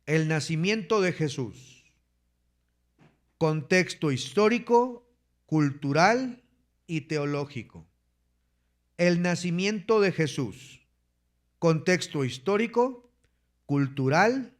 El nacimiento de Jesús. Contexto histórico, cultural y teológico. El nacimiento de Jesús. Contexto histórico, cultural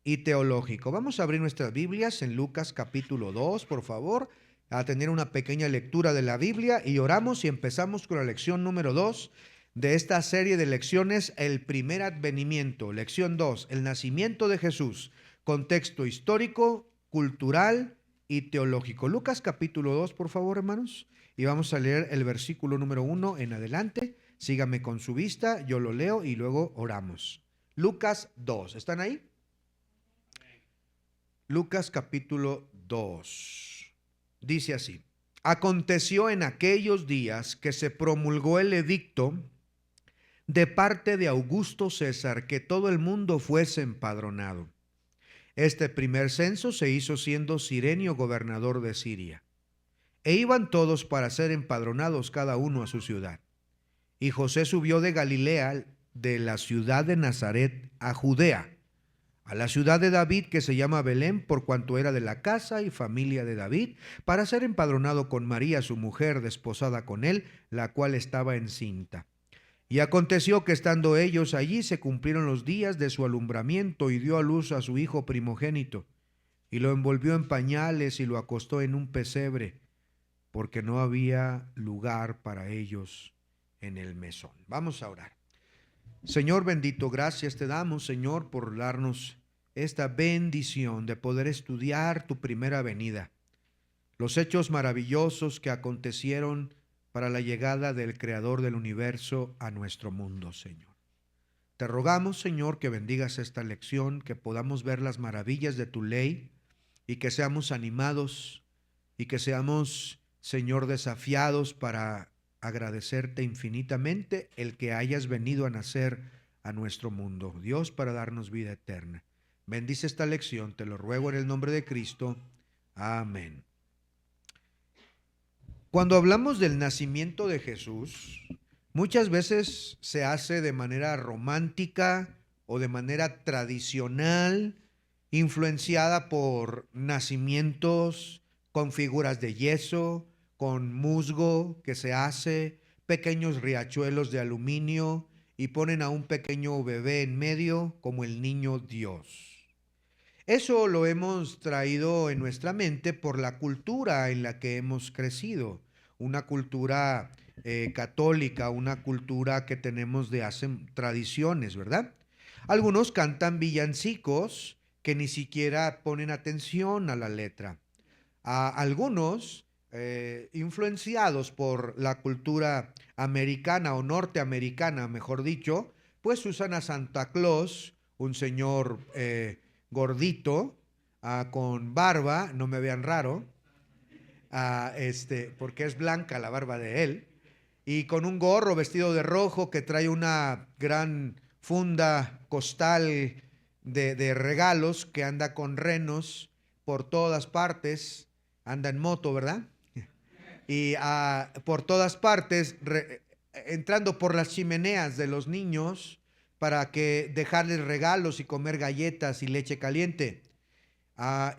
y teológico. Vamos a abrir nuestras Biblias en Lucas capítulo 2, por favor, a tener una pequeña lectura de la Biblia y oramos y empezamos con la lección número 2 de esta serie de lecciones, el primer advenimiento. Lección 2, el nacimiento de Jesús. Contexto histórico, cultural y teológico. Lucas capítulo 2, por favor, hermanos. Y vamos a leer el versículo número 1 en adelante. Sígame con su vista, yo lo leo y luego oramos. Lucas 2, ¿están ahí? Lucas capítulo 2. Dice así: aconteció en aquellos días que se promulgó el edicto de parte de Augusto César que todo el mundo fuese empadronado. Este primer censo se hizo siendo Cirenio gobernador de Siria. E iban todos para ser empadronados cada uno a su ciudad. Y José subió de Galilea, de la ciudad de Nazaret, a Judea, a la ciudad de David que se llama Belén, por cuanto era de la casa y familia de David, para ser empadronado con María su mujer, desposada con él, la cual estaba encinta. Y aconteció que estando ellos allí se cumplieron los días de su alumbramiento y dio a luz a su hijo primogénito, y lo envolvió en pañales y lo acostó en un pesebre, porque no había lugar para ellos en el mesón. Vamos a orar. Señor bendito, gracias te damos, Señor, por darnos esta bendición de poder estudiar tu primera venida, los hechos maravillosos que acontecieron para la llegada del Creador del universo a nuestro mundo, Señor. Te rogamos, Señor, que bendigas esta lección, que podamos ver las maravillas de tu ley y que seamos animados y que seamos, Señor, desafiados para agradecerte infinitamente el que hayas venido a nacer a nuestro mundo, Dios, para darnos vida eterna. Bendice esta lección, te lo ruego en el nombre de Cristo. Amén. Cuando hablamos del nacimiento de Jesús, muchas veces se hace de manera romántica o de manera tradicional, influenciada por nacimientos con figuras de yeso, con musgo que se hace, pequeños riachuelos de aluminio y ponen a un pequeño bebé en medio como el niño Dios. Eso lo hemos traído en nuestra mente por la cultura en la que hemos crecido, una cultura católica, una cultura que tenemos de hace tradiciones, ¿verdad? Algunos cantan villancicos que ni siquiera ponen atención a la letra. A algunos, influenciados por la cultura americana o norteamericana, mejor dicho, pues usan a Santa Claus, un señor gordito, con barba, no me vean raro, porque es blanca la barba de él, y con un gorro vestido de rojo que trae una gran funda costal de regalos, que anda con renos por todas partes, anda en moto, ¿verdad? Y por todas partes, entrando por las chimeneas de los niños para que dejarles regalos y comer galletas y leche caliente.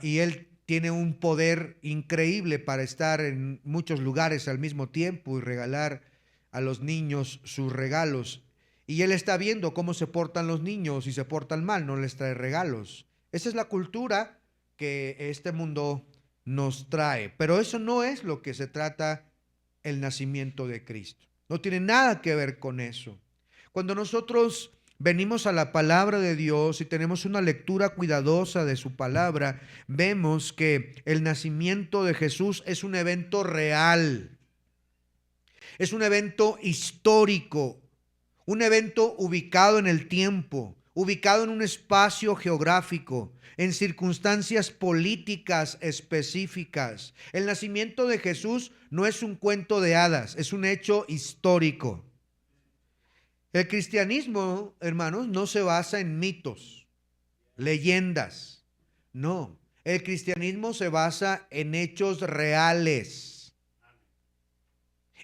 Y él tiene un poder increíble para estar en muchos lugares al mismo tiempo y regalar a los niños sus regalos. Y él está viendo cómo se portan los niños, y se portan mal, no les trae regalos. Esa es la cultura que este mundo nos trae. Pero eso no es lo que se trata el nacimiento de Cristo. No tiene nada que ver con eso. Cuando nosotros venimos a la palabra de Dios y tenemos una lectura cuidadosa de su palabra, vemos que el nacimiento de Jesús es un evento real. Es un evento histórico, un evento ubicado en el tiempo, ubicado en un espacio geográfico, en circunstancias políticas específicas. El nacimiento de Jesús no es un cuento de hadas, es un hecho histórico. El cristianismo, hermanos, no se basa en mitos, leyendas. No, el cristianismo se basa en hechos reales.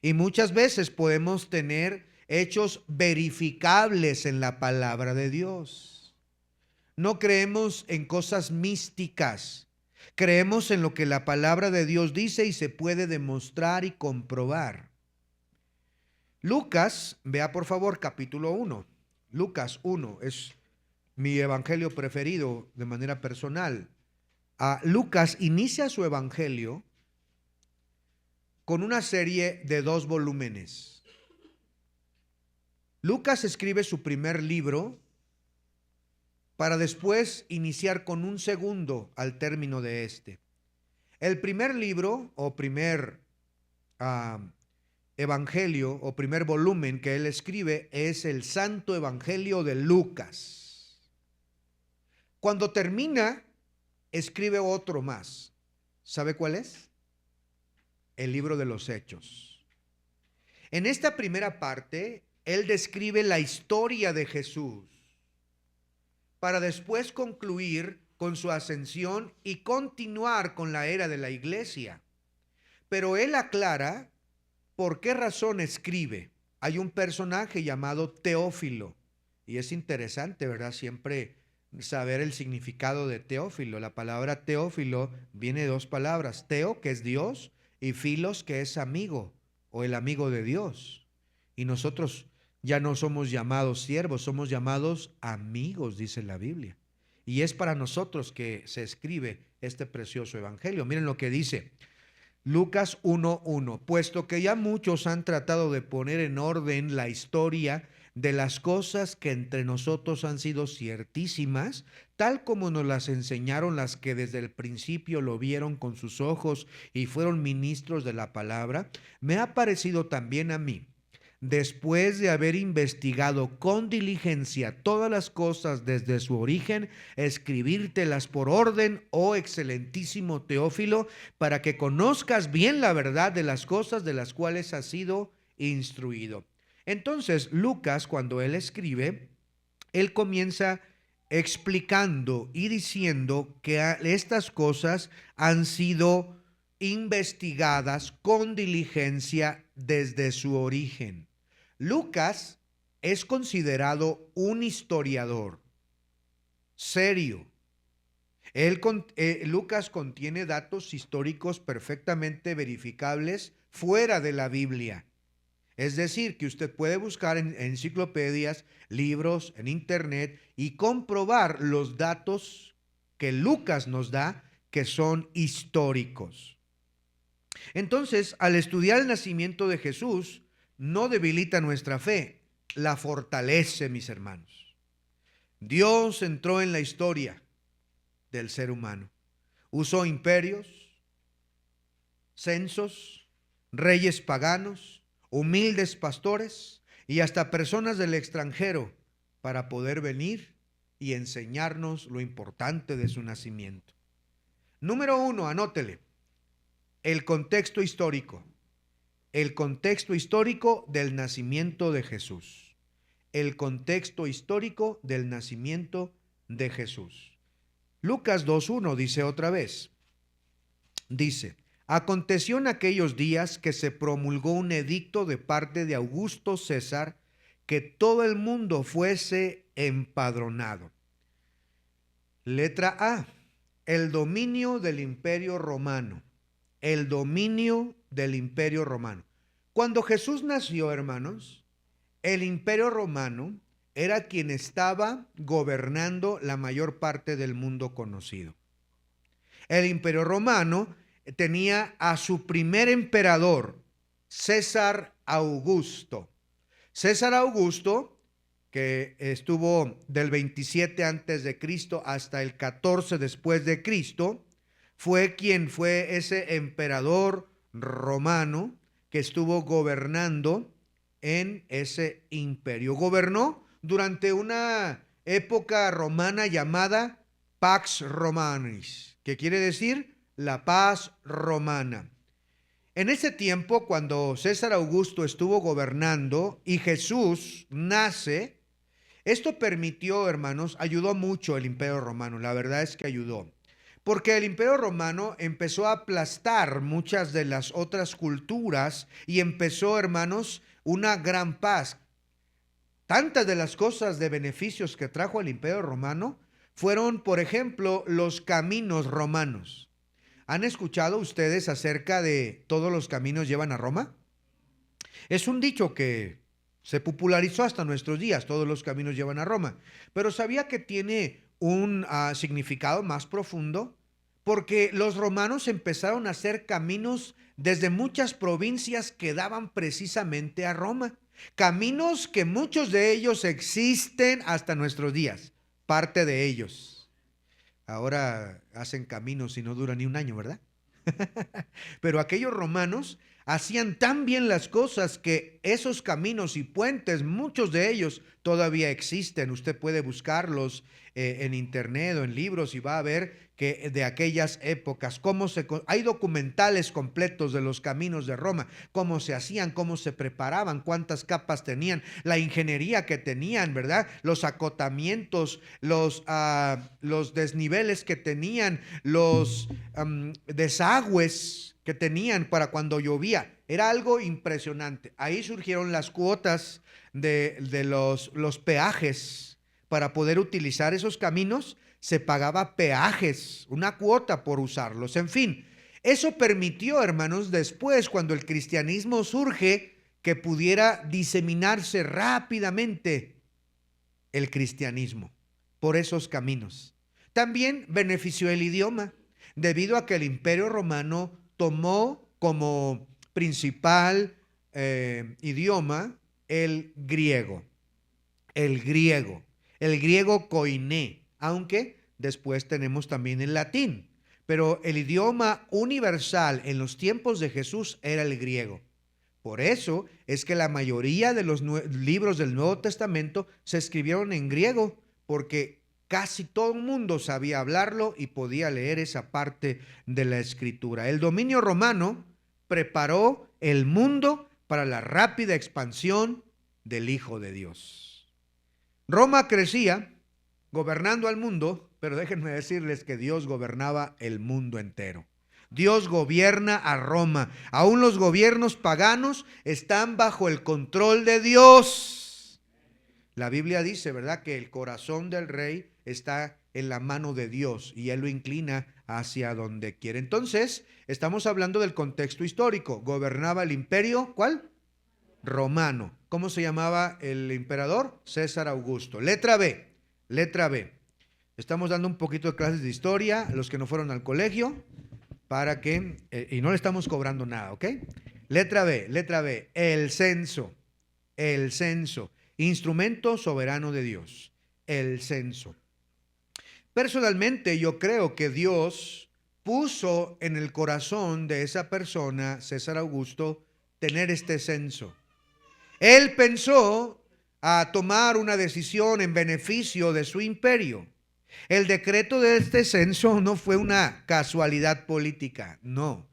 Y muchas veces podemos tener hechos verificables en la palabra de Dios. No creemos en cosas místicas. Creemos en lo que la palabra de Dios dice y se puede demostrar y comprobar. Lucas, vea por favor capítulo 1. Lucas 1 es mi evangelio preferido de manera personal. Lucas inicia su evangelio con una serie de 2 volúmenes. Lucas escribe su primer libro para después iniciar con un segundo al término de este. El primer libro o primer evangelio o primer volumen que él escribe es el Santo Evangelio de Lucas. Cuando termina, escribe otro más. ¿Sabe cuál es? El libro de los Hechos. En esta primera parte, él describe la historia de Jesús para después concluir con su ascensión y continuar con la era de la iglesia. Pero él aclara por qué razón escribe. Hay un personaje llamado Teófilo y es interesante, ¿verdad? Siempre saber el significado de Teófilo. La palabra Teófilo viene de 2 palabras, Teo, que es Dios, y Filos, que es amigo o el amigo de Dios. Y nosotros ya no somos llamados siervos, somos llamados amigos, dice la Biblia. Y es para nosotros que se escribe este precioso evangelio. Miren lo que dice Lucas 1:1. Puesto que ya muchos han tratado de poner en orden la historia de las cosas que entre nosotros han sido ciertísimas, tal como nos las enseñaron las que desde el principio lo vieron con sus ojos y fueron ministros de la palabra, me ha parecido también a mí, después de haber investigado con diligencia todas las cosas desde su origen, escribírtelas por orden, oh excelentísimo Teófilo, para que conozcas bien la verdad de las cosas de las cuales has sido instruido. Entonces, Lucas, cuando él escribe, él comienza explicando y diciendo que estas cosas han sido investigadas con diligencia desde su origen. Lucas es considerado un historiador serio. Lucas contiene datos históricos perfectamente verificables fuera de la Biblia. Es decir, que usted puede buscar en enciclopedias, libros, en internet y comprobar los datos que Lucas nos da que son históricos. Entonces, al estudiar el nacimiento de Jesús, no debilita nuestra fe, la fortalece, mis hermanos. Dios entró en la historia del ser humano. Usó imperios, censos, reyes paganos, humildes pastores y hasta personas del extranjero para poder venir y enseñarnos lo importante de su nacimiento. Número 1, anótele, el contexto histórico. El contexto histórico del nacimiento de Jesús. El contexto histórico del nacimiento de Jesús. Lucas 2:1 dice otra vez. Dice, aconteció en aquellos días que se promulgó un edicto de parte de Augusto César que todo el mundo fuese empadronado. Letra A, el dominio del Imperio Romano. El dominio del Imperio Romano. Cuando Jesús nació, hermanos, el Imperio Romano era quien estaba gobernando la mayor parte del mundo conocido. El Imperio Romano tenía a su primer emperador, César Augusto. César Augusto, que estuvo del 27 antes de Cristo hasta el 14 después de Cristo, fue quien fue ese emperador romano que estuvo gobernando en ese imperio. Gobernó durante una época romana llamada Pax Romanis, que quiere decir la paz romana. En ese tiempo, cuando César Augusto estuvo gobernando y Jesús nace, esto permitió, hermanos, ayudó mucho el Imperio Romano. La verdad es que ayudó. Porque el Imperio Romano empezó a aplastar muchas de las otras culturas y empezó, hermanos, una gran paz. Tantas de las cosas de beneficios que trajo el Imperio Romano fueron, por ejemplo, los caminos romanos. ¿Han escuchado ustedes acerca de todos los caminos llevan a Roma? Es un dicho que se popularizó hasta nuestros días, todos los caminos llevan a Roma. Pero ¿sabía que tiene un significado más profundo? Porque los romanos empezaron a hacer caminos desde muchas provincias que daban precisamente a Roma. Caminos que muchos de ellos existen hasta nuestros días, parte de ellos. Ahora hacen caminos y no duran ni un año, ¿verdad? Pero aquellos romanos hacían tan bien las cosas que esos caminos y puentes, muchos de ellos todavía existen. Usted puede buscarlos en internet o en libros y va a ver que de aquellas épocas, hay documentales completos de los caminos de Roma, cómo se hacían, cómo se preparaban, cuántas capas tenían, la ingeniería que tenían, ¿verdad? Los acotamientos, los desniveles que tenían, los desagües que tenían para cuando llovía. Era algo impresionante. Ahí surgieron las cuotas de los peajes. Para poder utilizar esos caminos se pagaba peajes, una cuota por usarlos. En fin, eso permitió, hermanos, después cuando el cristianismo surge, que pudiera diseminarse rápidamente el cristianismo por esos caminos. También benefició el idioma, debido a que el Imperio Romano tomó como principal idioma el griego. El griego koiné, aunque después tenemos también el latín. Pero el idioma universal en los tiempos de Jesús era el griego. Por eso es que la mayoría de los libros del Nuevo Testamento se escribieron en griego, porque casi todo el mundo sabía hablarlo y podía leer esa parte de la escritura. El dominio romano preparó el mundo para la rápida expansión del Hijo de Dios. Roma crecía gobernando al mundo, pero déjenme decirles que Dios gobernaba el mundo entero. Dios gobierna a Roma. Aún los gobiernos paganos están bajo el control de Dios. La Biblia dice, ¿verdad?, que el corazón del rey está en la mano de Dios y Él lo inclina hacia donde quiere. Entonces, estamos hablando del contexto histórico. Gobernaba el imperio, ¿cuál? Romano. ¿Cómo se llamaba el emperador? César Augusto. Letra B. Estamos dando un poquito de clases de historia a los que no fueron al colegio, para que, y no le estamos cobrando nada, ¿ok? Letra B, el censo, instrumento soberano de Dios, el censo. Personalmente yo creo que Dios puso en el corazón de esa persona, César Augusto, tener este censo. Él pensó a tomar una decisión en beneficio de su imperio. El decreto de este censo no fue una casualidad política, no,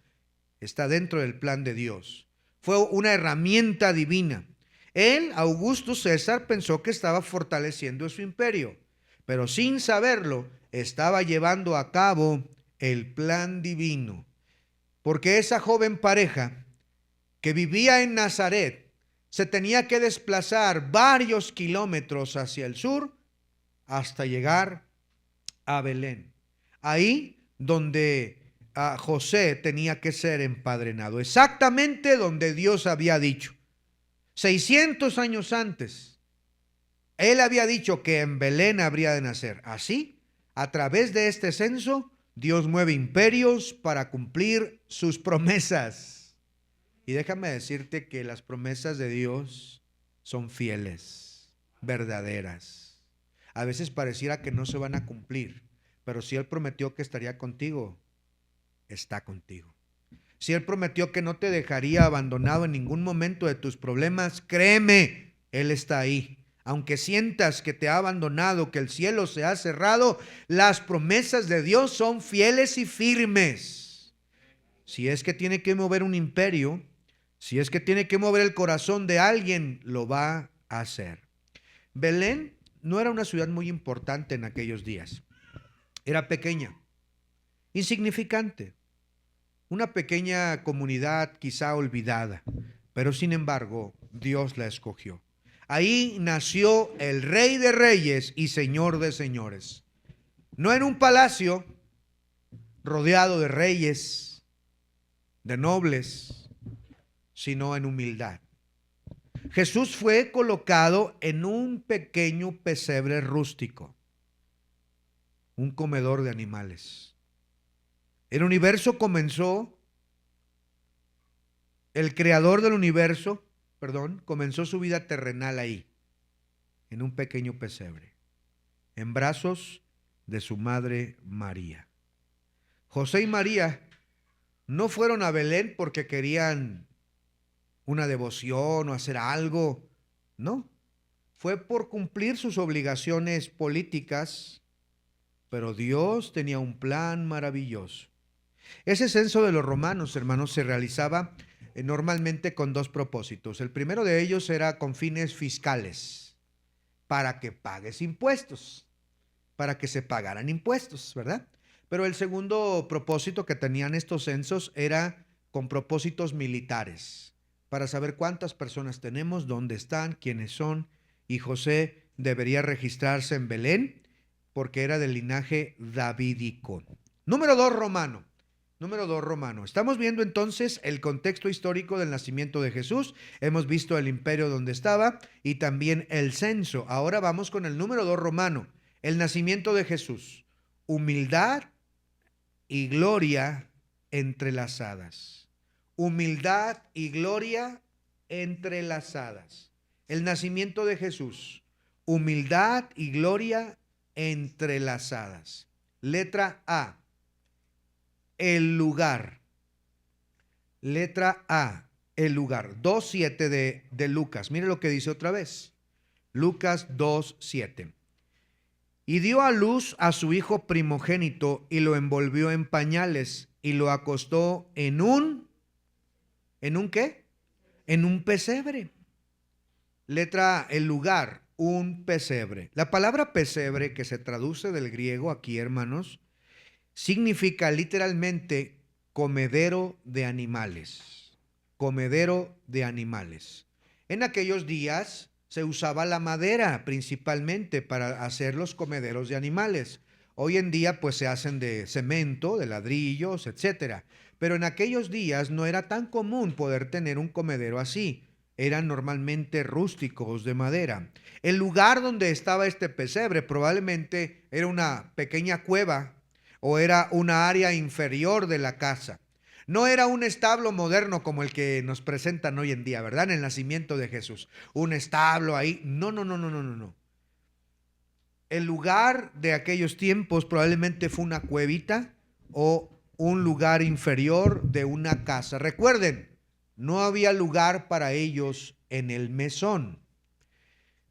está dentro del plan de Dios. Fue una herramienta divina. Él, Augusto César, pensó que estaba fortaleciendo su imperio, pero sin saberlo, estaba llevando a cabo el plan divino. Porque esa joven pareja que vivía en Nazaret se tenía que desplazar varios kilómetros hacia el sur hasta llegar a Belén, ahí donde José tenía que ser empadrenado, exactamente donde Dios había dicho. 600 años antes, Él había dicho que en Belén habría de nacer. Así, a través de este censo, Dios mueve imperios para cumplir sus promesas. Y déjame decirte que las promesas de Dios son fieles, verdaderas. A veces pareciera que no se van a cumplir, pero si Él prometió que estaría contigo, está contigo. Si Él prometió que no te dejaría abandonado en ningún momento de tus problemas, créeme, Él está ahí. Aunque sientas que te ha abandonado, que el cielo se ha cerrado, las promesas de Dios son fieles y firmes. Si es que tiene que mover un imperio, si es que tiene que mover el corazón de alguien, lo va a hacer. Belén no era una ciudad muy importante en aquellos días. Era pequeña, insignificante, una pequeña comunidad quizá olvidada, pero sin embargo Dios la escogió. Ahí nació el Rey de Reyes y Señor de Señores. No en un palacio rodeado de reyes, de nobles, sino en humildad. Jesús fue colocado en un pequeño pesebre rústico, un comedor de animales. El universo comenzó, el creador del universo, comenzó su vida terrenal ahí, en un pequeño pesebre, en brazos de su madre María. José y María no fueron a Belén porque querían una devoción o hacer algo, no. Fue por cumplir sus obligaciones políticas, pero Dios tenía un plan maravilloso. Ese censo de los romanos, hermanos, se realizaba normalmente con dos propósitos. El primero de ellos era con fines fiscales, para que pagues impuestos, para que se pagaran impuestos, ¿verdad? Pero el segundo propósito que tenían estos censos era con propósitos militares, para saber cuántas personas tenemos, dónde están, quiénes son, y José debería registrarse en Belén porque era del linaje davídico. Número dos, romano. Número dos, romano. Estamos viendo entonces el contexto histórico del nacimiento de Jesús. Hemos visto el imperio donde estaba y también el censo. Ahora vamos con el número dos, romano. El nacimiento de Jesús. Humildad y gloria entrelazadas. Humildad y gloria entrelazadas. El nacimiento de Jesús. Humildad y gloria entrelazadas. Letra A. El lugar. Letra A, el lugar. 2:7 de Lucas. Mire lo que dice otra vez. Lucas 2:7. Y dio a luz a su hijo primogénito y lo envolvió en pañales y lo acostó ¿en un qué? En un pesebre. Letra A, el lugar, un pesebre. La palabra pesebre, que se traduce del griego aquí, hermanos, significa literalmente comedero de animales. Comedero de animales. En aquellos días se usaba la madera principalmente para hacer los comederos de animales. Hoy en día pues se hacen de cemento, de ladrillos, etcétera. Pero en aquellos días no era tan común poder tener un comedero así. Eran normalmente rústicos de madera. El lugar donde estaba este pesebre probablemente era una pequeña cueva o era una área inferior de la casa. No era un establo moderno como el que nos presentan hoy en día, ¿verdad? En el nacimiento de Jesús. Un establo ahí. No, no, no, no, no, no. El lugar de aquellos tiempos probablemente fue una cuevita o un lugar inferior de una casa. Recuerden, no había lugar para ellos en el mesón.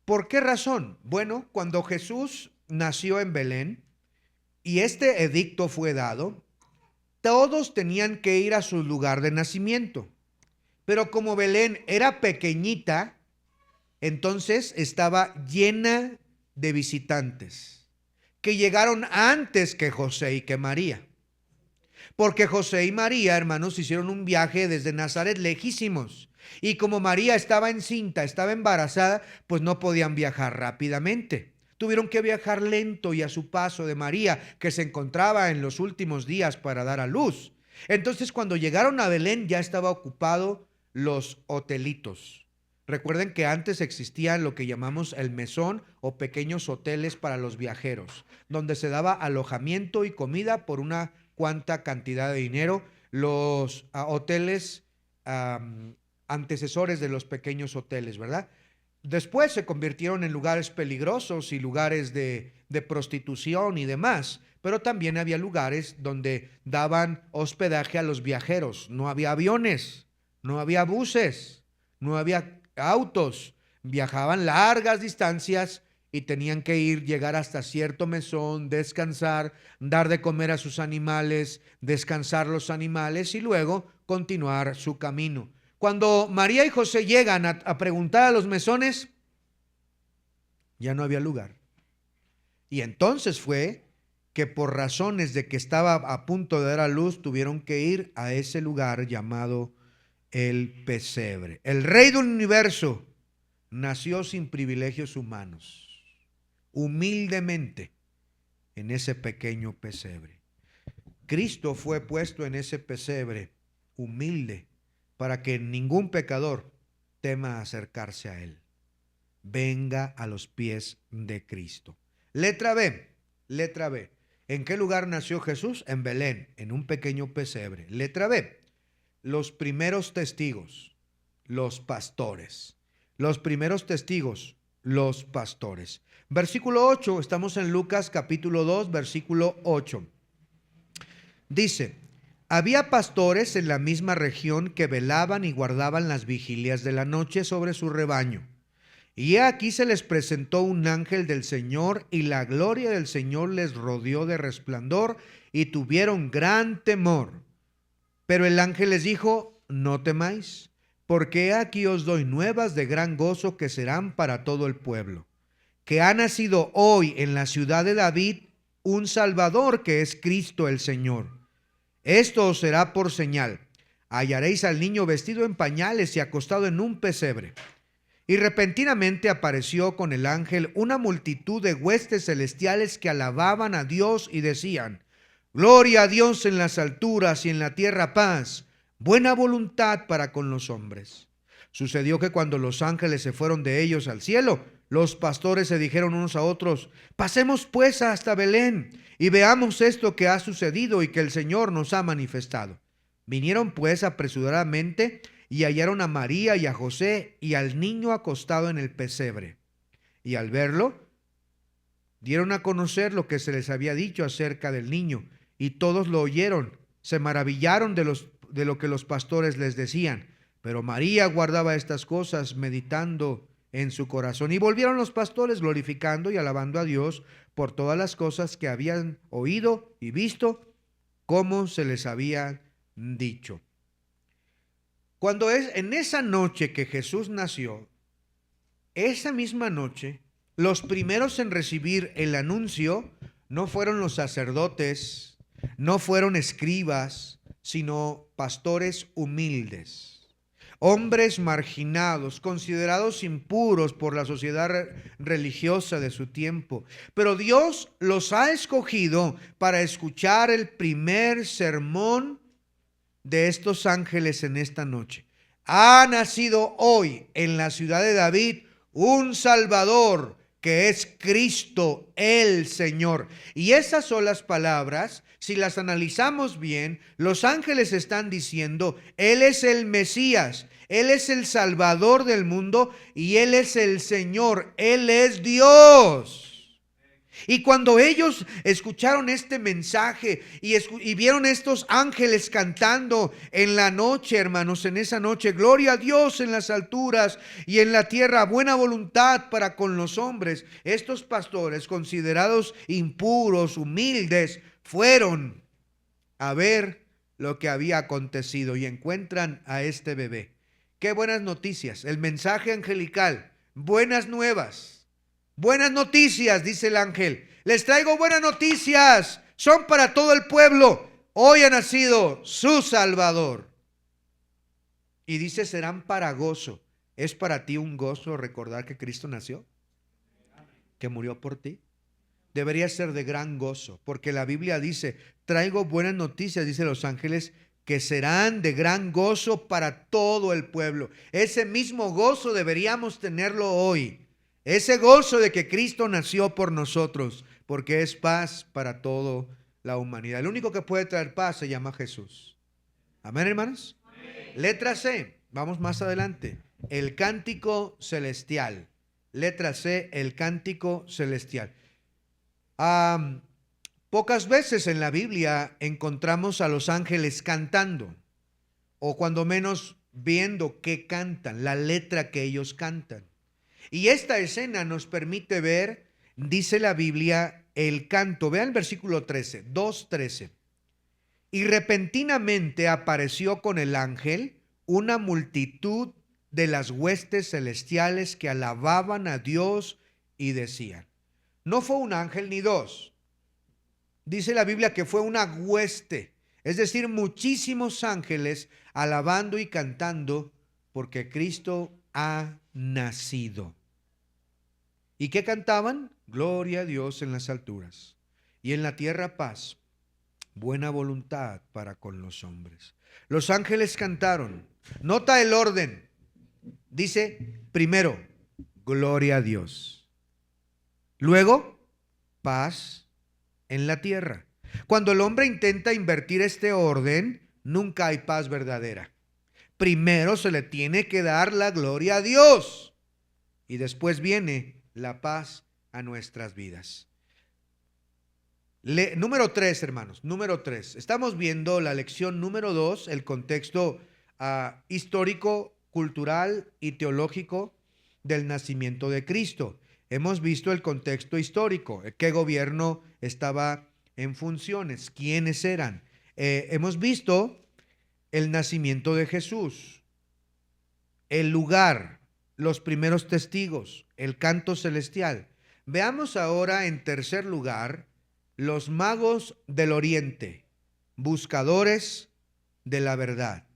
¿Por qué razón? Bueno, cuando Jesús nació en Belén y este edicto fue dado, todos tenían que ir a su lugar de nacimiento. Pero como Belén era pequeñita, entonces estaba llena de visitantes que llegaron antes que José y que María. Porque José y María, hermanos, hicieron un viaje desde Nazaret lejísimos. Y como María estaba encinta, estaba embarazada, pues no podían viajar rápidamente. Tuvieron que viajar lento y a su paso de María, que se encontraba en los últimos días para dar a luz. Entonces, cuando llegaron a Belén, ya estaba ocupado los hotelitos. Recuerden que antes existían lo que llamamos el mesón o pequeños hoteles para los viajeros, donde se daba alojamiento y comida por una cuánta cantidad de dinero. Los hoteles antecesores de los pequeños hoteles, ¿verdad? Después se convirtieron en lugares peligrosos y lugares de prostitución y demás, pero también había lugares donde daban hospedaje a los viajeros. No había aviones, no había buses, no había autos, viajaban largas distancias y tenían que llegar hasta cierto mesón, descansar, dar de comer a sus animales, descansar los animales y luego continuar su camino. Cuando María y José llegan a preguntar a los mesones, ya no había lugar. Y entonces fue que por razones de que estaba a punto de dar a luz, tuvieron que ir a ese lugar llamado el pesebre. El rey del universo nació sin privilegios humanos, humildemente, en ese pequeño pesebre. Cristo fue puesto en ese pesebre humilde para que ningún pecador tema acercarse a Él. Venga a los pies de Cristo. Letra B. ¿En qué lugar nació Jesús? En Belén, en un pequeño pesebre. Letra B. Los primeros testigos, los pastores. Los primeros testigos, los pastores. Versículo 8, estamos en Lucas capítulo 2, versículo 8. Dice: había pastores en la misma región que velaban y guardaban las vigilias de la noche sobre su rebaño. Y he aquí se les presentó un ángel del Señor, y la gloria del Señor les rodeó de resplandor, y tuvieron gran temor. Pero el ángel les dijo: no temáis, porque he aquí os doy nuevas de gran gozo que serán para todo el pueblo, que ha nacido hoy en la ciudad de David un Salvador, que es Cristo el Señor. Esto os será por señal: hallaréis al niño vestido en pañales y acostado en un pesebre. Y repentinamente apareció con el ángel una multitud de huestes celestiales que alababan a Dios y decían: gloria a Dios en las alturas y en la tierra paz, buena voluntad para con los hombres. Sucedió que cuando los ángeles se fueron de ellos al cielo, los pastores se dijeron unos a otros: pasemos pues hasta Belén y veamos esto que ha sucedido y que el Señor nos ha manifestado. Vinieron pues apresuradamente y hallaron a María y a José y al niño acostado en el pesebre. Y al verlo, dieron a conocer lo que se les había dicho acerca del niño, y todos lo oyeron. Se maravillaron de lo que los pastores les decían. Pero María guardaba estas cosas, meditando en su corazón. Y volvieron los pastores glorificando y alabando a Dios por todas las cosas que habían oído y visto, como se les había dicho. Cuando es en esa noche que Jesús nació, esa misma noche, los primeros en recibir el anuncio no fueron los sacerdotes, no fueron escribas, sino pastores humildes, hombres marginados, considerados impuros por la sociedad religiosa de su tiempo. Pero Dios los ha escogido para escuchar el primer sermón de estos ángeles en esta noche. Ha nacido hoy en la ciudad de David un Salvador, que es Cristo el Señor. Y esas son las palabras, si las analizamos bien, los ángeles están diciendo: Él es el Mesías, Él es el Salvador del mundo y Él es el Señor, Él es Dios. Y cuando ellos escucharon este mensaje y vieron estos ángeles cantando en la noche, hermanos, en esa noche: gloria a Dios en las alturas y en la tierra buena voluntad para con los hombres, estos pastores, considerados impuros, humildes, fueron a ver lo que había acontecido y encuentran a este bebé. Qué buenas noticias, el mensaje angelical, buenas nuevas. Buenas noticias, dice el ángel. Les traigo buenas noticias. Son para todo el pueblo. Hoy ha nacido su Salvador. Y dice: serán para gozo. ¿Es para ti un gozo recordar que Cristo nació? Que murió por ti. Debería ser de gran gozo, porque la Biblia dice: traigo buenas noticias, dice los ángeles, que serán de gran gozo para todo el pueblo. Ese mismo gozo deberíamos tenerlo hoy. Ese gozo de que Cristo nació por nosotros, porque es paz para toda la humanidad. El único que puede traer paz se llama Jesús. Amén, hermanos. Amén. Letra C, vamos más adelante. El cántico celestial. Letra C, el cántico celestial. Pocas veces en la Biblia encontramos a los ángeles cantando, o cuando menos viendo qué cantan, la letra que ellos cantan. Y esta escena nos permite ver, dice la Biblia, el canto. Vean el versículo 13, 2:13. Y repentinamente apareció con el ángel una multitud de las huestes celestiales que alababan a Dios y decían. No fue un ángel ni dos. Dice la Biblia que fue una hueste, es decir, muchísimos ángeles alabando y cantando porque Cristo ha nacido. ¿Y qué cantaban? Gloria a Dios en las alturas y en la tierra paz, buena voluntad para con los hombres. Los ángeles cantaron. Nota el orden. Dice, primero, gloria a Dios. Luego, paz en la tierra. Cuando el hombre intenta invertir este orden, nunca hay paz verdadera. Primero se le tiene que dar la gloria a Dios y después viene la paz a nuestras vidas. Número 3, hermanos, número 3. Estamos viendo la lección número 2, el contexto histórico, cultural y teológico del nacimiento de Cristo. Hemos visto el contexto histórico, qué gobierno estaba en funciones, quiénes eran. Hemos visto el nacimiento de Jesús, el lugar, los primeros testigos, el canto celestial. Veamos ahora en tercer lugar los magos del oriente, buscadores de la verdad.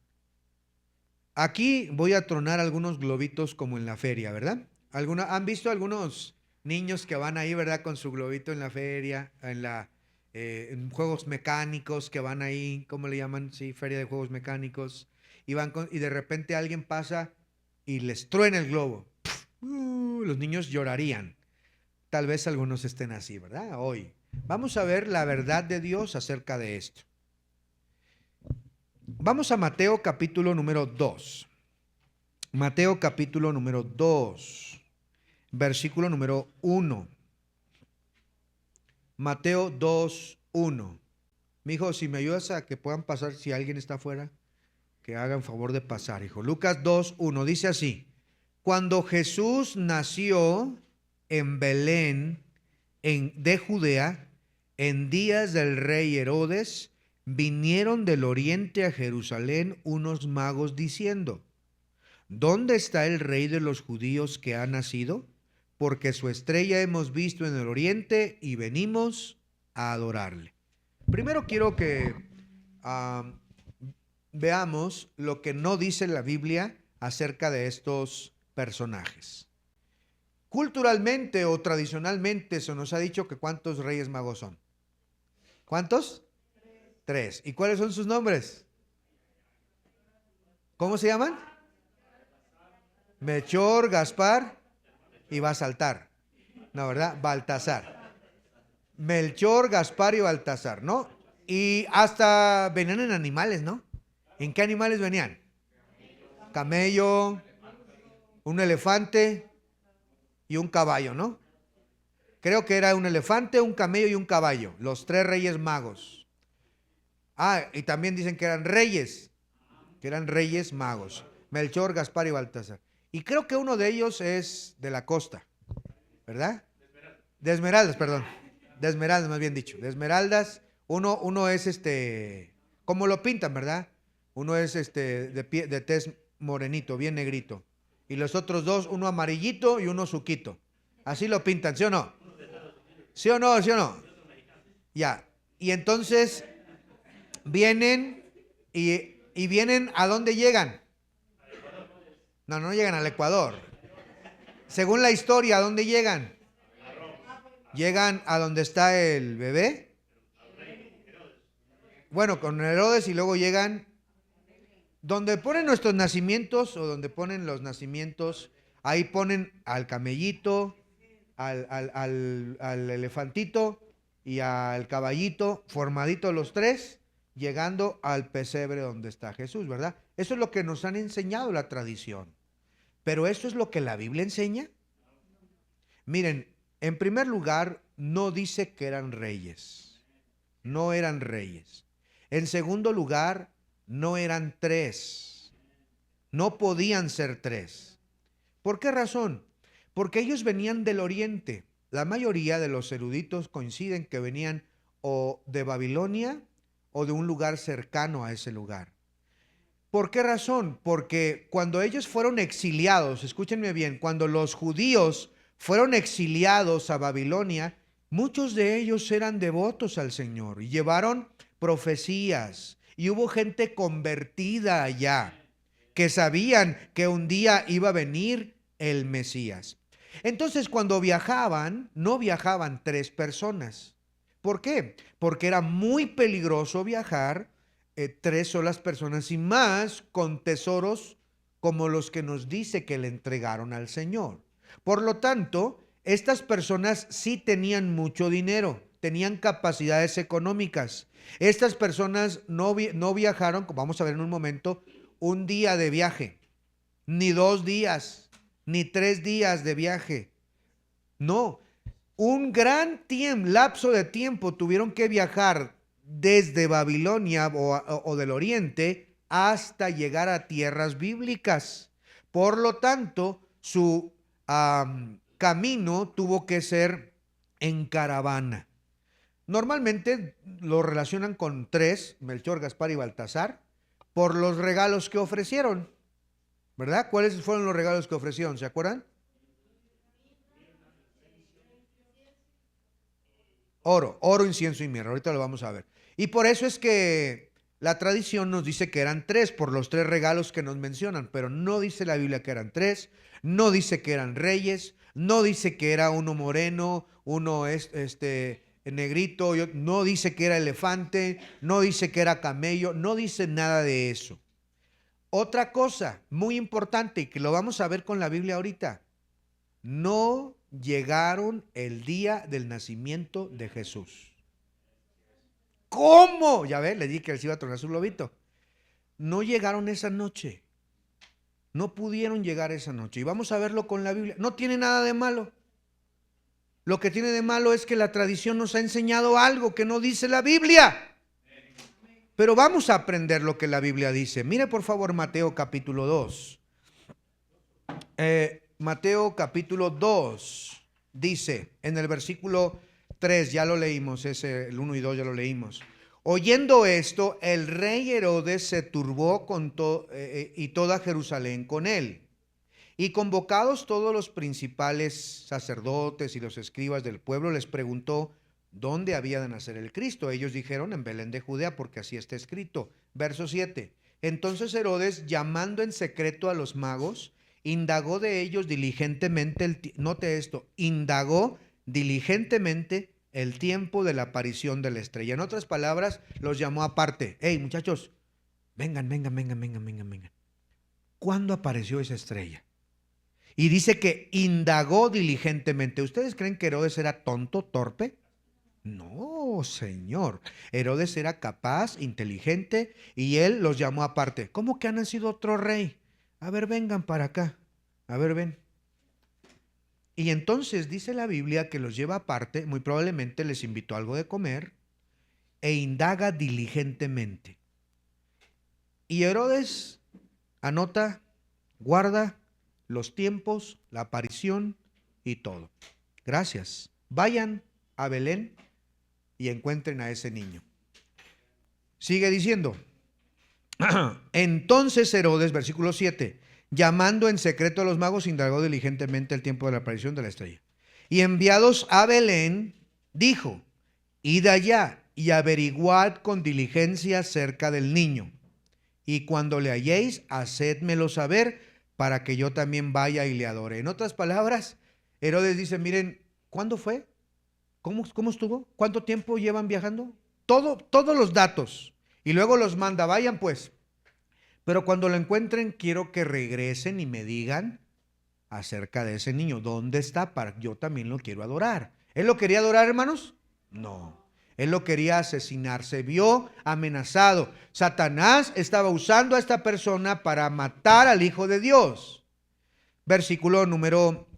Aquí voy a tronar algunos globitos como en la feria, ¿verdad? ¿Han visto algunos niños que van ahí, verdad, con su globito en la feria, en juegos mecánicos que van ahí, ¿cómo le llaman? Sí, feria de juegos mecánicos. Y de repente alguien pasa y les truena el globo. Los niños llorarían. Tal vez algunos estén así, ¿verdad? Hoy. Vamos a ver la verdad de Dios acerca de esto. Vamos a Mateo capítulo número 2. Mateo capítulo número 2, versículo número 1. Mateo 2, 1. Mijo, si me ayudas a que puedan pasar, si alguien está afuera, que hagan favor de pasar, hijo. Lucas 2, 1 dice así: cuando Jesús nació en Belén de Judea, en días del rey Herodes, vinieron del oriente a Jerusalén unos magos diciendo: ¿dónde está el rey de los judíos que ha nacido? Porque su estrella hemos visto en el oriente y venimos a adorarle. Primero quiero que veamos lo que no dice la Biblia acerca de estos personajes. Culturalmente o tradicionalmente se nos ha dicho que ¿cuántos reyes magos son? ¿Cuántos? 3. ¿Y cuáles son sus nombres? ¿Cómo se llaman? Melchor, Gaspar y Baltasar. No, ¿verdad? Baltasar. Melchor, Gaspar y Baltasar, ¿no? Y hasta venían en animales, ¿no? ¿En qué animales venían? Camello, un elefante y un caballo, ¿no? Creo que era un elefante, un camello y un caballo, los 3 reyes magos. Y también dicen que eran reyes magos, Melchor, Gaspar y Baltasar. Y creo que uno de ellos es de la costa, ¿verdad? De Esmeraldas, perdón. De Esmeraldas, más bien dicho. De Esmeraldas, uno es como lo pintan, ¿verdad? Uno es de tez morenito, bien negrito. Y los otros 2, uno amarillito y uno suquito. Así lo pintan, ¿sí o no? ¿Sí o no? ¿Sí o no? Ya. Y entonces vienen y vienen, ¿a dónde llegan? No llegan al Ecuador. Según la historia, ¿a dónde llegan? Llegan a donde está el bebé. Bueno, con Herodes, y luego llegan donde ponen nuestros nacimientos o donde ponen los nacimientos. Ahí ponen al camellito, al elefantito y al caballito, formaditos los 3, llegando al pesebre donde está Jesús, ¿verdad? Eso es lo que nos han enseñado la tradición. Pero ¿eso es lo que la Biblia enseña? Miren, en primer lugar, no dice que eran reyes. No eran reyes. En segundo lugar, no eran 3. No podían ser 3. ¿Por qué razón? Porque ellos venían del oriente. La mayoría de los eruditos coinciden que venían o de Babilonia o de un lugar cercano a ese lugar. ¿Por qué razón? Porque cuando ellos fueron exiliados, escúchenme bien, cuando los judíos fueron exiliados a Babilonia, muchos de ellos eran devotos al Señor y llevaron profecías, y hubo gente convertida allá que sabían que un día iba a venir el Mesías. Entonces, cuando viajaban, no viajaban 3 personas, ¿Por qué? Porque era muy peligroso viajar 3 solas personas y más con tesoros como los que nos dice que le entregaron al Señor. Por lo tanto, estas personas sí tenían mucho dinero, tenían capacidades económicas. Estas personas no viajaron, como vamos a ver en un momento, un día de viaje, ni 2 días, ni 3 días de viaje. No, un gran lapso de tiempo tuvieron que viajar desde Babilonia o del oriente hasta llegar a tierras bíblicas. Por lo tanto, su camino tuvo que ser en caravana. Normalmente lo relacionan con 3, Melchor, Gaspar y Baltasar, por los regalos que ofrecieron, ¿verdad? ¿Cuáles fueron los regalos que ofrecieron? ¿Se acuerdan? Oro, incienso y mirra. Ahorita lo vamos a ver. Y por eso es que la tradición nos dice que eran 3 por los 3 regalos que nos mencionan, pero no dice la Biblia que eran 3, no dice que eran reyes, no dice que era uno moreno, uno negrito, no dice que era elefante, no dice que era camello, no dice nada de eso. Otra cosa muy importante y que lo vamos a ver con la Biblia ahorita, no llegaron el día del nacimiento de Jesús. ¿Cómo? Ya ves, le dije que les iba a tronar su globito. No llegaron esa noche. No pudieron llegar esa noche. Y vamos a verlo con la Biblia. No tiene nada de malo. Lo que tiene de malo es que la tradición nos ha enseñado algo que no dice la Biblia. Pero vamos a aprender lo que la Biblia dice. Mire por favor Mateo capítulo 2. Mateo capítulo 2 dice en el versículo 3, ya lo leímos, el 1 y 2 ya lo leímos. Oyendo esto, el rey Herodes se turbó y toda Jerusalén con él. Y convocados todos los principales sacerdotes y los escribas del pueblo, les preguntó dónde había de nacer el Cristo. Ellos dijeron en Belén de Judea, porque así está escrito. Verso 7. Entonces Herodes, llamando en secreto a los magos, indagó de ellos diligentemente, note esto, indagó diligentemente el tiempo de la aparición de la estrella. En otras palabras, los llamó aparte. Hey, muchachos, vengan. ¿Cuándo apareció esa estrella? Y dice que indagó diligentemente. ¿Ustedes creen que Herodes era tonto, torpe? No, señor. Herodes era capaz, inteligente, y él los llamó aparte. ¿Cómo que ha nacido otro rey? A ver, vengan para acá. A ver, ven. Y entonces dice la Biblia que los lleva aparte, muy probablemente les invitó algo de comer, e indaga diligentemente. Y Herodes anota, guarda los tiempos, la aparición y todo. Gracias. Vayan a Belén y encuentren a ese niño. Sigue diciendo. Entonces Herodes, versículo 7, llamando en secreto a los magos, indagó diligentemente el tiempo de la aparición de la estrella. Y enviados a Belén, dijo, id allá y averiguad con diligencia acerca del niño. Y cuando le halléis, hacédmelo saber, para que yo también vaya y le adore. En otras palabras, Herodes dice, miren, ¿cuándo fue? ¿Cómo estuvo? ¿Cuánto tiempo llevan viajando? Todos los datos. Y luego los manda, vayan pues. Pero cuando lo encuentren, quiero que regresen y me digan acerca de ese niño. ¿Dónde está? Para yo también lo quiero adorar. ¿Él lo quería adorar, hermanos? No. Él lo quería asesinar, se vio amenazado. Satanás estaba usando a esta persona para matar al Hijo de Dios. Versículo número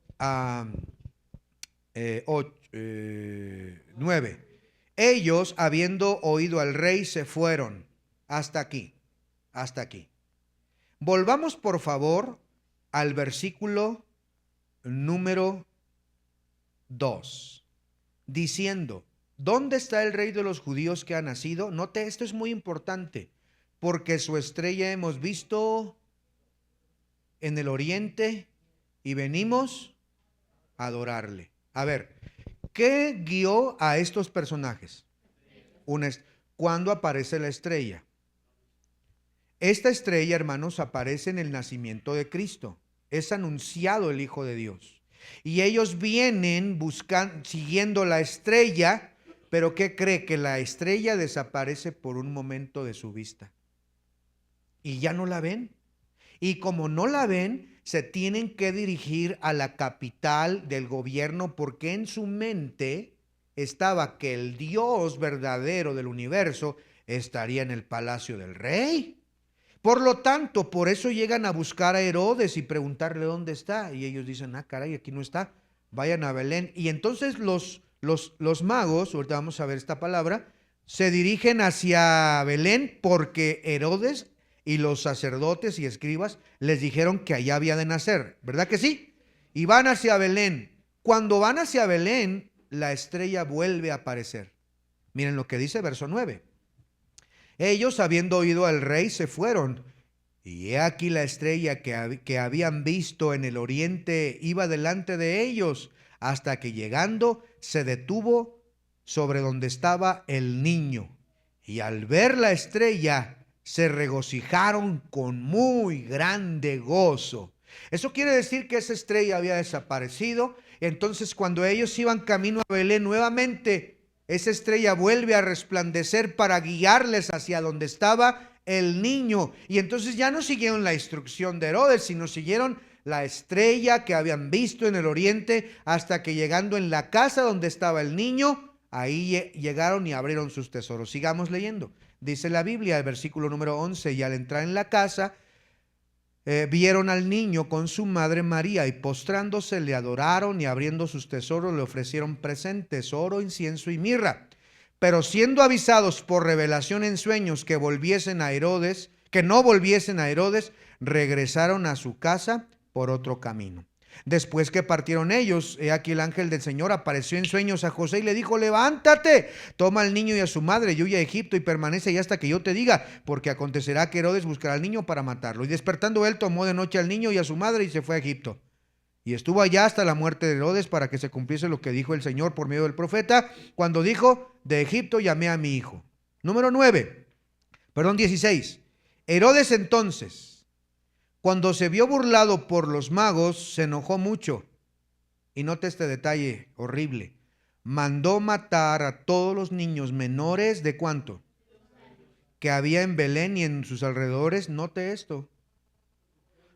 9. Ellos, habiendo oído al rey, se fueron. Hasta aquí. Volvamos por favor al versículo número 2. Diciendo, ¿dónde está el rey de los judíos que ha nacido? Note, esto es muy importante, porque su estrella hemos visto en el oriente y venimos a adorarle. A ver, ¿qué guió a estos personajes? ¿Cuándo aparece la estrella? Esta estrella, hermanos, aparece en el nacimiento de Cristo. Es anunciado el Hijo de Dios. Y ellos vienen siguiendo la estrella, Pero ¿qué cree? Que la estrella desaparece por un momento de su vista. Y ya no la ven. Y como no la ven, se tienen que dirigir a la capital del gobierno porque en su mente estaba que el Dios verdadero del universo estaría en el palacio del rey. Por lo tanto, por eso llegan a buscar a Herodes y preguntarle dónde está. Y ellos dicen, caray, aquí no está, vayan a Belén. Y entonces los magos, ahorita vamos a ver esta palabra, se dirigen hacia Belén porque Herodes y los sacerdotes y escribas les dijeron que allá había de nacer, ¿verdad que sí? Y van hacia Belén. Cuando van hacia Belén, la estrella vuelve a aparecer. Miren lo que dice verso 9. Ellos, habiendo oído al rey, se fueron. Y he aquí la estrella que habían visto en el oriente iba delante de ellos, hasta que llegando se detuvo sobre donde estaba el niño. Y al ver la estrella, se regocijaron con muy grande gozo. Eso quiere decir que esa estrella había desaparecido. Entonces, cuando ellos iban camino a Belén nuevamente, esa estrella vuelve a resplandecer para guiarles hacia donde estaba el niño. Y entonces ya no siguieron la instrucción de Herodes, sino siguieron la estrella que habían visto en el oriente, hasta que llegando en la casa donde estaba el niño, ahí llegaron y abrieron sus tesoros. Sigamos leyendo. Dice la Biblia, el versículo número 11, y al entrar en la casa, vieron al niño con su madre María, y postrándose le adoraron, y abriendo sus tesoros le ofrecieron presentes, oro, incienso y mirra. Pero siendo avisados por revelación en sueños que no volviesen a Herodes, regresaron a su casa por otro camino. Después que partieron ellos, he aquí el ángel del Señor apareció en sueños a José y le dijo: levántate, toma al niño y a su madre y huye a Egipto y permanece allá hasta que yo te diga, porque acontecerá que Herodes buscará al niño para matarlo. Y despertando él, tomó de noche al niño y a su madre y se fue a Egipto. Y estuvo allá hasta la muerte de Herodes, para que se cumpliese lo que dijo el Señor por medio del profeta, cuando dijo: de Egipto llamé a mi hijo. Número 16. Herodes entonces, cuando se vio burlado por los magos, se enojó mucho. Y note este detalle horrible. Mandó matar a todos los niños menores de ¿cuánto? Que había en Belén y en sus alrededores. Note esto.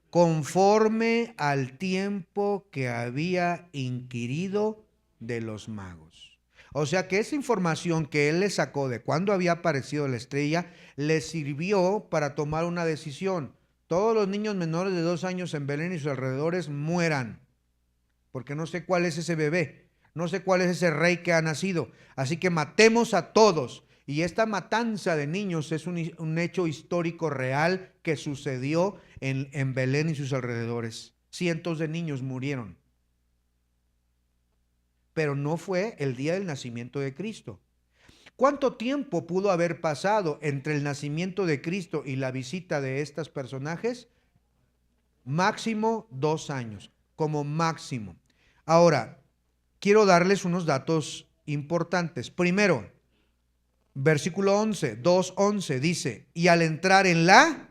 Conforme al tiempo que había inquirido de los magos. O sea que esa información que él le sacó de cuándo había aparecido la estrella le sirvió para tomar una decisión. Todos los niños menores de 2 años en Belén y sus alrededores mueran, porque no sé cuál es ese bebé, no sé cuál es ese rey que ha nacido, así que matemos a todos. Y esta matanza de niños es un hecho histórico real que sucedió en Belén y sus alrededores. Cientos de niños murieron. Pero no fue el día del nacimiento de Cristo. ¿Cuánto tiempo pudo haber pasado entre el nacimiento de Cristo y la visita de estos personajes? Máximo 2 años, como máximo. Ahora, quiero darles unos datos importantes. Primero, versículo 11, 2:11 dice, y ¿al entrar en la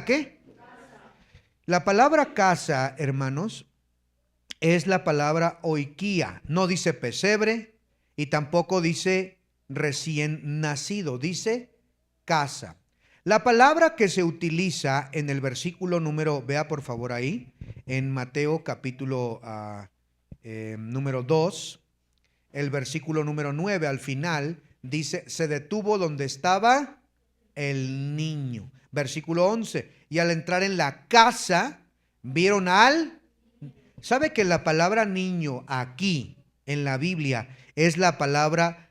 qué? La palabra casa, hermanos, es la palabra oikia. No dice pesebre y tampoco dice recién nacido, dice casa. La palabra que se utiliza en el versículo número, vea por favor ahí, en Mateo capítulo número 2, el versículo número 9 al final, dice, se detuvo donde estaba el niño. Versículo 11, y al entrar en la casa, vieron ¿sabe que la palabra niño aquí en la Biblia es la palabra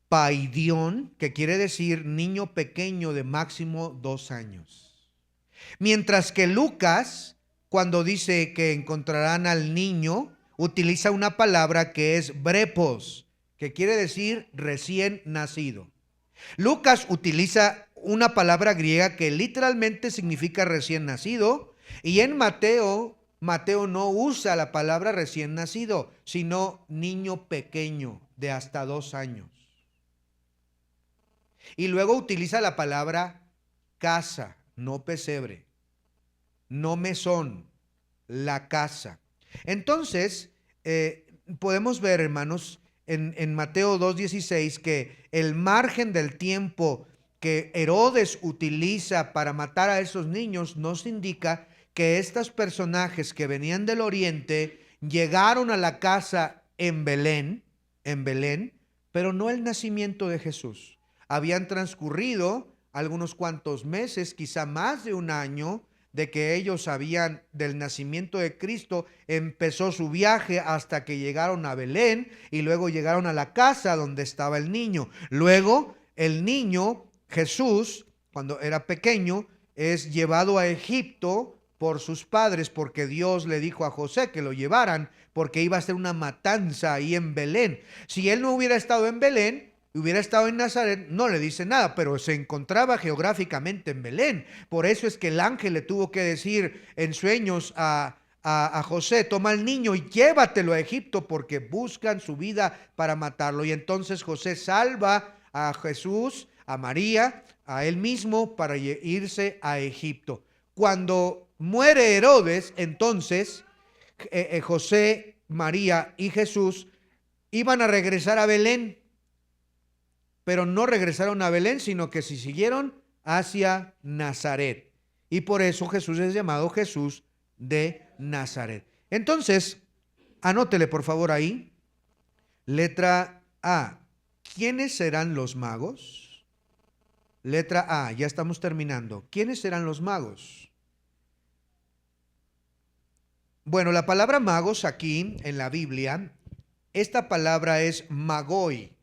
paidión, que quiere decir niño pequeño de máximo 2 años? Mientras que Lucas, cuando dice que encontrarán al niño, utiliza una palabra que es brepos, que quiere decir recién nacido. Lucas utiliza una palabra griega que literalmente significa recién nacido, y en Mateo no usa la palabra recién nacido, sino niño pequeño de hasta 2 años. Y luego utiliza la palabra casa, no pesebre, no mesón, la casa. Entonces, podemos ver, hermanos, en Mateo 2:16 que el margen del tiempo que Herodes utiliza para matar a esos niños nos indica que estos personajes que venían del oriente llegaron a la casa en Belén, pero no el nacimiento de Jesús. Habían transcurrido algunos cuantos meses, quizá más de un año, de que ellos sabían del nacimiento de Cristo. Empezó su viaje hasta que llegaron a Belén y luego llegaron a la casa donde estaba el niño. Luego el niño Jesús, cuando era pequeño, es llevado a Egipto por sus padres, porque Dios le dijo a José que lo llevaran, porque iba a ser una matanza ahí en Belén. Si él no hubiera estado en Belén, hubiera estado en Nazaret, no le dice nada, pero se encontraba geográficamente en Belén. Por eso es que el ángel le tuvo que decir en sueños a José: toma al niño y llévatelo a Egipto, porque buscan su vida para matarlo. Y entonces José salva a Jesús, a María, a él mismo, para irse a Egipto. Cuando muere Herodes, entonces José, María y Jesús iban a regresar a Belén, pero no regresaron a Belén, sino que se siguieron hacia Nazaret. Y por eso Jesús es llamado Jesús de Nazaret. Entonces, anótele por favor ahí. Letra A. ¿Quiénes serán los magos? Letra A, ya estamos terminando. ¿Quiénes serán los magos? Bueno, la palabra magos aquí en la Biblia, esta palabra es magoi.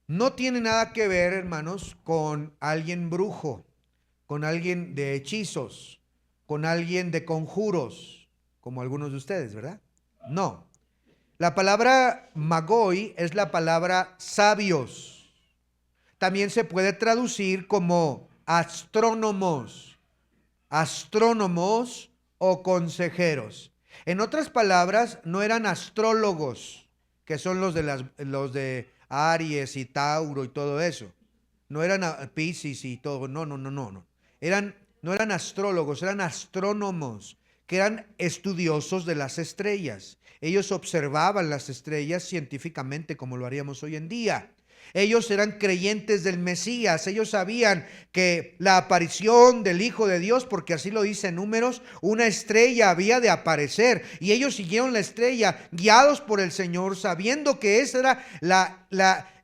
No tiene nada que ver, hermanos, con alguien brujo, con alguien de hechizos, con alguien de conjuros, como algunos de ustedes, ¿verdad? No. La palabra magoi es la palabra sabios. También se puede traducir como astrónomos o consejeros. En otras palabras, no eran astrólogos, que son los de Aries y Tauro y todo eso. No eran Piscis y todo. No. No eran astrólogos, eran astrónomos, que eran estudiosos de las estrellas. Ellos observaban las estrellas científicamente, como lo haríamos hoy en día. Ellos eran creyentes del Mesías. Ellos sabían que la aparición del Hijo de Dios, porque así lo dice en Números, una estrella había de aparecer, y ellos siguieron la estrella guiados por el Señor, sabiendo que esa era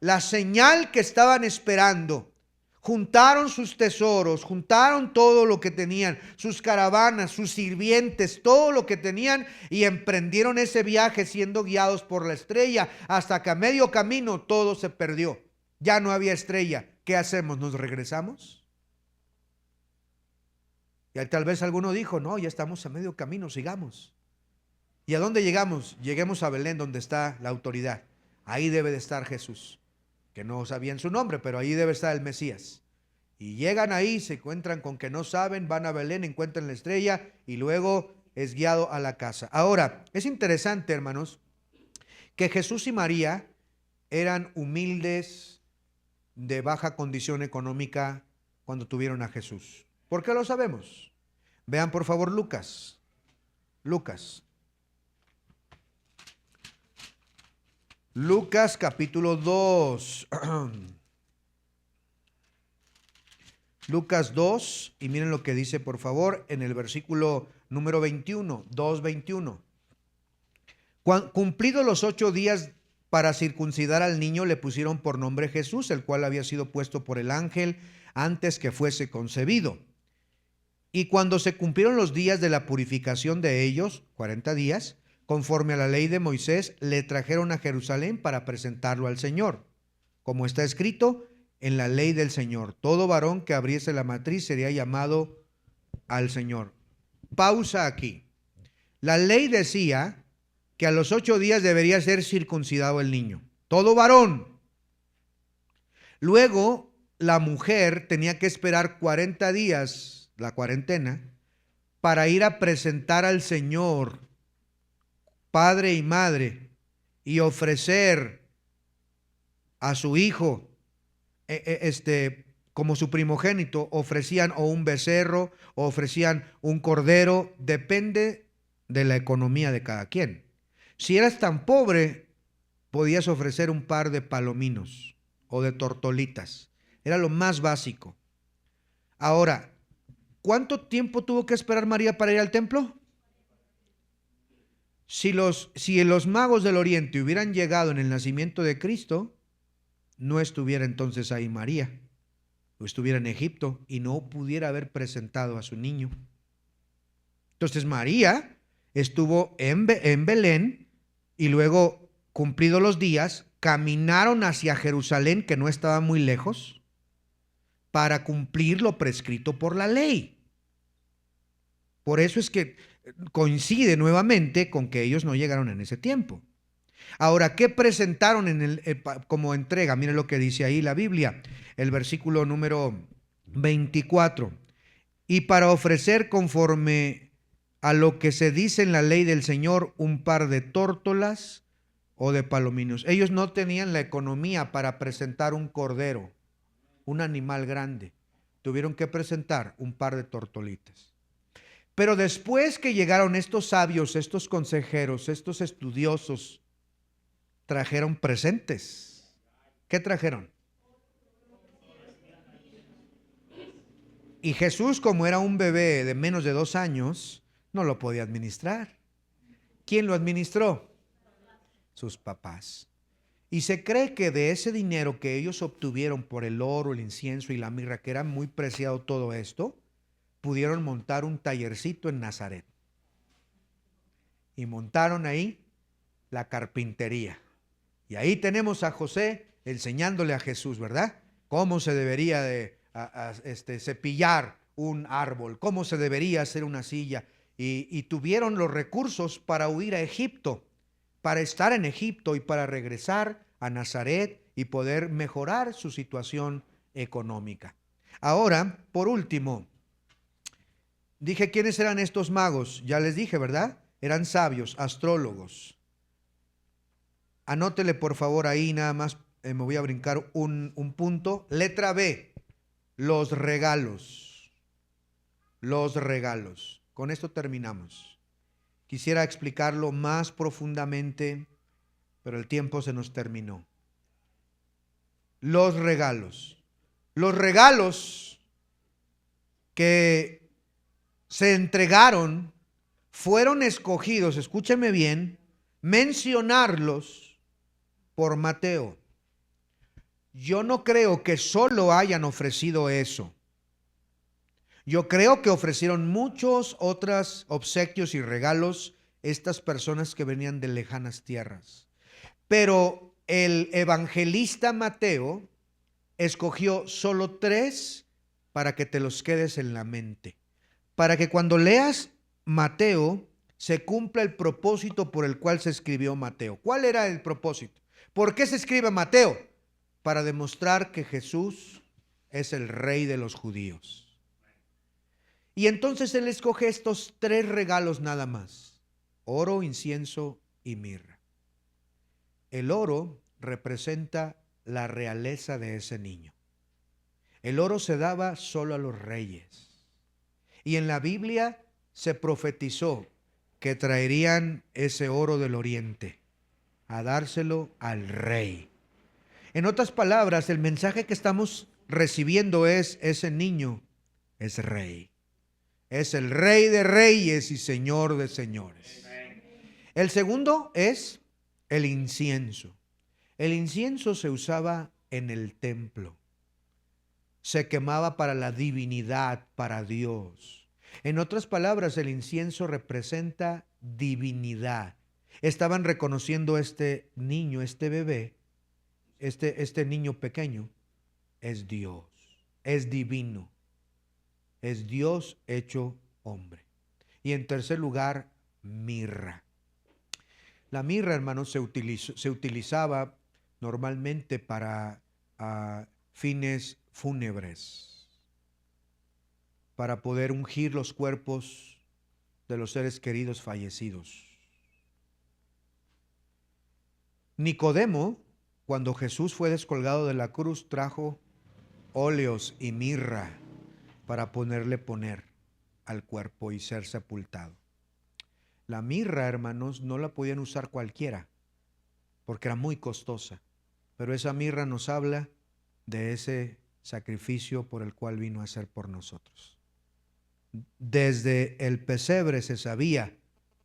la señal que estaban esperando. Juntaron sus tesoros, juntaron todo lo que tenían, sus caravanas, sus sirvientes, todo lo que tenían, y emprendieron ese viaje siendo guiados por la estrella, hasta que a medio camino todo se perdió. Ya no había estrella. ¿Qué hacemos? ¿Nos regresamos? Y tal vez alguno dijo: no, ya estamos a medio camino, sigamos. ¿Y a dónde llegamos? Lleguemos a Belén, donde está la autoridad. Ahí debe de estar Jesús, que no sabían su nombre, pero ahí debe estar el Mesías. Y llegan ahí, se encuentran con que no saben, van a Belén, encuentran la estrella y luego es guiado a la casa. Ahora, es interesante, hermanos, que Jesús y María eran humildes, de baja condición económica cuando tuvieron a Jesús. ¿Por qué lo sabemos? Vean por favor Lucas. Lucas capítulo 2. Lucas 2, y miren lo que dice por favor en el versículo número 21, 2:21. Cumplidos los 8 días para circuncidar al niño, le pusieron por nombre Jesús, el cual había sido puesto por el ángel antes que fuese concebido. Y cuando se cumplieron los días de la purificación de ellos, 40 días, conforme a la ley de Moisés, le trajeron a Jerusalén para presentarlo al Señor. Como está escrito en la ley del Señor: todo varón que abriese la matriz sería llamado al Señor. Pausa aquí. La ley decía que a los 8 días debería ser circuncidado el niño, todo varón. Luego la mujer tenía que esperar 40 días, la cuarentena, para ir a presentar al Señor, padre y madre, y ofrecer a su hijo como su primogénito. Ofrecían o un becerro o ofrecían un cordero, depende de la economía de cada quien. Si eras tan pobre, podías ofrecer un par de palominos o de tortolitas. Era lo más básico. Ahora, ¿cuánto tiempo tuvo que esperar María para ir al templo? Si los magos del Oriente hubieran llegado en el nacimiento de Cristo, no estuviera entonces ahí María, o estuviera en Egipto y no pudiera haber presentado a su niño. Entonces María estuvo en Belén y luego, cumplidos los días, caminaron hacia Jerusalén, que no estaba muy lejos, para cumplir lo prescrito por la ley. Por eso es que coincide nuevamente con que ellos no llegaron en ese tiempo. Ahora, ¿qué presentaron como entrega? Miren lo que dice ahí la Biblia, el versículo número 24. Y para ofrecer conforme a lo que se dice en la ley del Señor, un par de tórtolas o de palominos. Ellos no tenían la economía para presentar un cordero, un animal grande. Tuvieron que presentar un par de tortolitas. Pero después que llegaron estos sabios, estos consejeros, estos estudiosos, trajeron presentes. ¿Qué trajeron? Y Jesús, como era un bebé de menos de 2 años, no lo podía administrar. ¿Quién lo administró? Sus papás. Y se cree que de ese dinero que ellos obtuvieron por el oro, el incienso y la mirra, que era muy preciado todo esto, pudieron montar un tallercito en Nazaret. Y montaron ahí la carpintería. Y ahí tenemos a José enseñándole a Jesús, ¿verdad? Cómo se debería de cepillar un árbol, cómo se debería hacer una silla. Y tuvieron los recursos para huir a Egipto, para estar en Egipto y para regresar a Nazaret y poder mejorar su situación económica. Ahora, por último, dije quiénes eran estos magos. Ya les dije, ¿verdad? Eran sabios, astrólogos. Anótele por favor ahí nada más, me voy a brincar un punto. Letra B, los regalos. Los regalos. Con esto terminamos. Quisiera explicarlo más profundamente, pero el tiempo se nos terminó. Los regalos. Los regalos que se entregaron fueron escogidos, escúcheme bien, mencionarlos por Mateo. Yo no creo que solo hayan ofrecido eso. Yo creo que ofrecieron muchos otros obsequios y regalos estas personas que venían de lejanas tierras. Pero el evangelista Mateo escogió solo 3 para que te los quedes en la mente. Para que cuando leas Mateo se cumpla el propósito por el cual se escribió Mateo. ¿Cuál era el propósito? ¿Por qué se escribe Mateo? Para demostrar que Jesús es el rey de los judíos. Y entonces él escoge estos 3 regalos nada más: oro, incienso y mirra. El oro representa la realeza de ese niño. El oro se daba solo a los reyes. Y en la Biblia se profetizó que traerían ese oro del oriente a dárselo al rey. En otras palabras, el mensaje que estamos recibiendo es: ese niño es rey. Es el rey de reyes y señor de señores. El segundo es el incienso. El incienso se usaba en el templo. Se quemaba para la divinidad, para Dios. En otras palabras, el incienso representa divinidad. Estaban reconociendo este niño, este bebé, este niño pequeño, es Dios, es divino, es Dios hecho hombre. Y en tercer lugar, mirra. La mirra, hermanos, se utilizaba normalmente para fines fúnebres, para poder ungir los cuerpos de los seres queridos fallecidos. Nicodemo, cuando Jesús fue descolgado de la cruz, trajo óleos y mirra para poner al cuerpo y ser sepultado. La mirra, hermanos, no la podían usar cualquiera. porque era muy costosa. Pero esa mirra nos habla de ese sacrificio por el cual vino a ser por nosotros. Desde el pesebre se sabía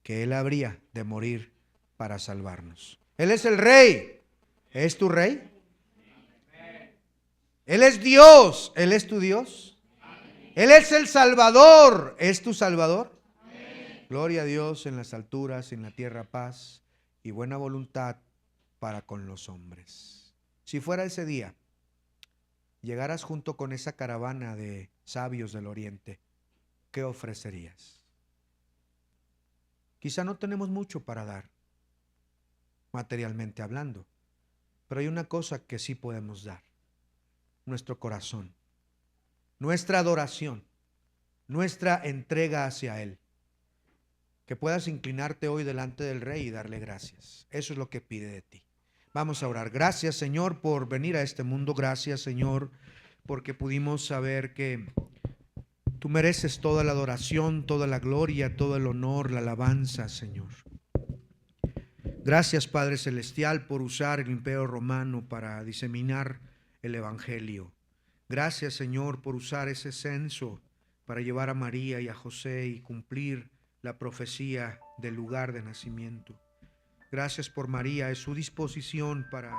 que Él habría de morir para salvarnos. Él es el Rey. ¿Es tu Rey? Él es Dios. ¿Él es tu Dios? Él es el Salvador. ¿Es tu Salvador? Gloria a Dios en las alturas, en la tierra paz y buena voluntad para con los hombres. Si fuera ese día, llegaras junto con esa caravana de sabios del oriente, ¿qué ofrecerías? Quizá no tenemos mucho para dar, materialmente hablando, pero hay una cosa que sí podemos dar: nuestro corazón, nuestra adoración, nuestra entrega hacia Él. Que puedas inclinarte hoy delante del Rey y darle gracias. Eso es lo que pide de ti. Vamos a orar. Gracias, Señor, por venir a este mundo. Gracias, Señor, porque pudimos saber que tú mereces toda la adoración, toda la gloria, todo el honor, la alabanza, Señor. Gracias, Padre Celestial, por usar el Imperio Romano para diseminar el Evangelio. Gracias, Señor, por usar ese censo para llevar a María y a José y cumplir la profecía del lugar de nacimiento. Gracias por María, es su disposición para